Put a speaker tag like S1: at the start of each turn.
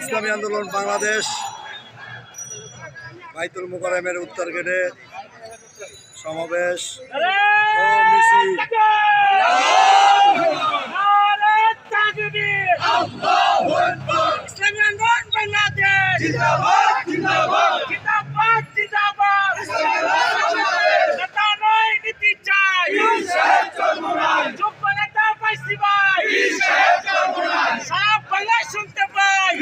S1: ইসলামী আন্দোলন বাংলাদেশ বাইতুল মোকাররমের উত্তর গেটে সমাবেশ ও মিছিল।
S2: ইসলামী আন্দোলন বাংলাদেশ জিন্দাবাদ জিন্দাবাদ জিন্দাবাদ জিন্দাবাদ নেতা নয় নীতি চাই যোগ্য নেতা পাইছি ভাই সারা বাংলায় শুনতে পাই